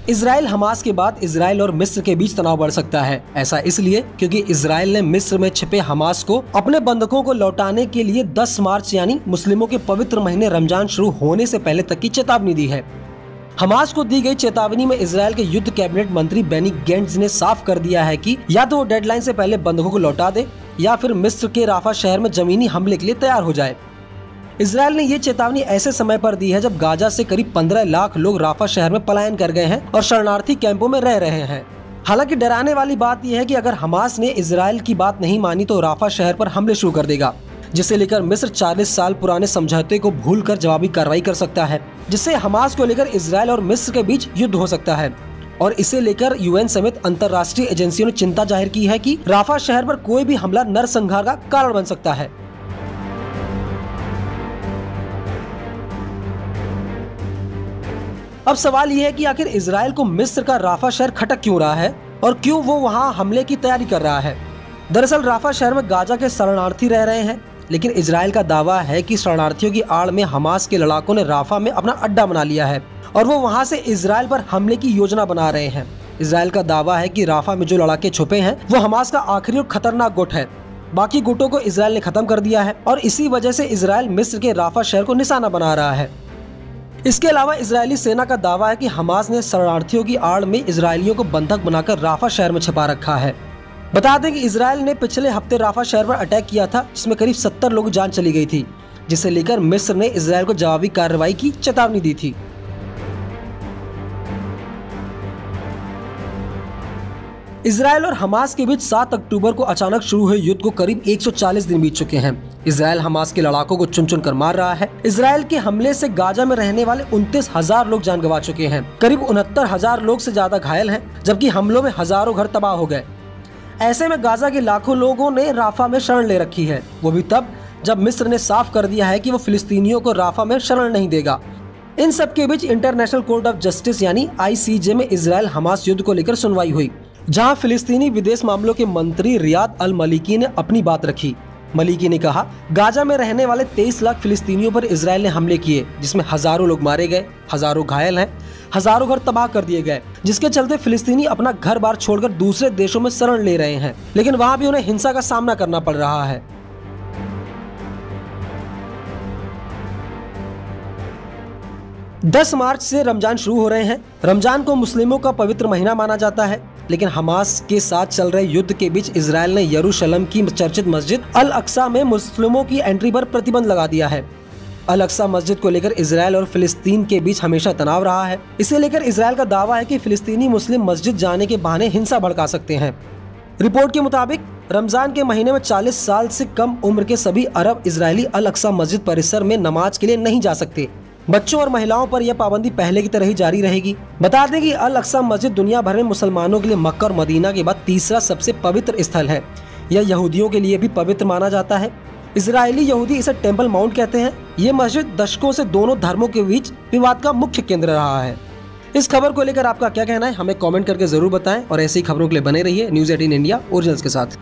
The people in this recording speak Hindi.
इजराइल हमास के बाद इजराइल और मिस्र के बीच तनाव बढ़ सकता है। ऐसा इसलिए क्योंकि इजराइल ने मिस्र में छिपे हमास को अपने बंधकों को लौटाने के लिए 10 मार्च यानी मुस्लिमों के पवित्र महीने रमजान शुरू होने से पहले तक की चेतावनी दी है। हमास को दी गई चेतावनी में इजराइल के युद्ध कैबिनेट मंत्री बेनी गेंट्स ने साफ कर दिया है कि या तो वो डेडलाइन से पहले बंधकों को लौटा दे या फिर मिस्र के राफा शहर में जमीनी हमले के लिए तैयार हो जाए। इजराइल ने ये चेतावनी ऐसे समय पर दी है जब गाजा से करीब 15 लाख लोग राफा शहर में पलायन कर गए हैं और शरणार्थी कैंपों में रह रहे हैं। हालांकि डराने वाली बात यह है कि अगर हमास ने इजराइल की बात नहीं मानी तो राफा शहर पर हमले शुरू कर देगा, जिसे लेकर मिस्र 40 साल पुराने समझौते को भूलकर जवाबी कार्रवाई कर सकता है, जिससे हमास को लेकर इजराइल और मिस्र के बीच युद्ध हो सकता है। और इसे लेकर यूएन समेत अंतर्राष्ट्रीय एजेंसियों ने चिंता जाहिर की है कि राफा शहर पर कोई भी हमला नरसंहार का कारण बन सकता है। अब सवाल यह है कि आखिर इजराइल को मिस्र का राफा शहर खटक क्यों रहा है और क्यों वो वहां हमले की तैयारी कर रहा है। दरअसल राफा शहर में गाजा के शरणार्थी रह रहे हैं, लेकिन इजराइल का दावा है कि शरणार्थियों की आड़ में हमास के लड़ाकों ने राफा में अपना अड्डा बना लिया है और वो वहां से इजराइल पर हमले की योजना बना रहे हैं। इजराइल का दावा है कि राफा में जो लड़ाके छुपे हैं वो हमास का आखिरी और खतरनाक गुट है। बाकी गुटों को इजराइल ने खत्म कर दिया है और इसी वजह से इजराइल मिस्र के राफा शहर को निशाना बना रहा है। इसके अलावा इजरायली सेना का दावा है कि हमास ने शरणार्थियों की आड़ में इजरायलियों को बंधक बनाकर राफा शहर में छिपा रखा है। बता दें कि इजराइल ने पिछले हफ्ते राफा शहर पर अटैक किया था, जिसमें करीब 70 लोग जान चली गई थी, जिसे लेकर मिस्र ने इजराइल को जवाबी कार्रवाई की चेतावनी दी थी। इजराइल और हमास के बीच 7 अक्टूबर को अचानक शुरू हुए युद्ध को करीब 140 दिन बीत चुके हैं। इजराइल हमास के लड़ाकों को चुन चुन कर मार रहा है। इजराइल के हमले से गाजा में रहने वाले 29,000 लोग जान गंवा चुके हैं। करीब 69,000 लोग से ज्यादा घायल हैं, जबकि हमलों में हजारों घर तबाह हो गए। ऐसे में गाजा के लाखों लोगों ने राफा में शरण ले रखी है, वो भी तब जब मिस्र ने साफ कर दिया है कि वो फिलिस्तीनियों को राफा में शरण नहीं देगा। इन सब के बीच इंटरनेशनल कोर्ट ऑफ जस्टिस यानी ICJ में इजराइल हमास युद्ध को लेकर सुनवाई हुई, जहां फिलिस्तीनी विदेश मामलों के मंत्री रियाद अल मलिकी ने अपनी बात रखी। मलिकी ने कहा, गाजा में रहने वाले 23 लाख फिलिस्तीनियों पर इजराइल ने हमले किए, जिसमें हजारों लोग मारे गए, हजारों घायल हैं, हजारों घर तबाह कर दिए गए, जिसके चलते फिलिस्तीनी अपना घर बार छोड़कर दूसरे देशों में शरण ले रहे हैं, लेकिन वहां भी उन्हें हिंसा का सामना करना पड़ रहा है। 10 मार्च से रमजान शुरू हो रहे हैं। रमजान को मुस्लिमों का पवित्र महीना माना जाता है, लेकिन हमास के साथ चल रहे युद्ध के बीच इजराइल ने यरूशलेम की चर्चित मस्जिद अल अक्सा में मुस्लिमों की एंट्री पर प्रतिबंध लगा दिया है। अल अक्सा मस्जिद को लेकर इजराइल और फिलिस्तीन के बीच हमेशा तनाव रहा है। इसे लेकर इजराइल का दावा है कि फिलिस्तीनी मुस्लिम मस्जिद जाने के बहाने हिंसा भड़का सकते हैं। रिपोर्ट के मुताबिक रमजान के महीने में 40 साल से कम उम्र के सभी अरब इजरायली अल अक्सा मस्जिद परिसर में नमाज के लिए नहीं जा सकते। बच्चों और महिलाओं पर यह पाबंदी पहले की तरह ही जारी रहेगी। बता दें कि अल अक्सा मस्जिद दुनिया भर में मुसलमानों के लिए मक्का और मदीना के बाद तीसरा सबसे पवित्र स्थल है। यह यहूदियों के लिए भी पवित्र माना जाता है। इजरायली यहूदी इसे टेम्पल माउंट कहते हैं। ये मस्जिद दशकों से दोनों धर्मों के बीच विवाद का मुख्य केंद्र रहा है। इस खबर को लेकर आपका क्या कहना है, हमें कमेंट करके जरूर बताएं और ऐसी खबरों के लिए बने रहिए न्यूज़ 18 इंडिया ओरिजिनल्स के साथ।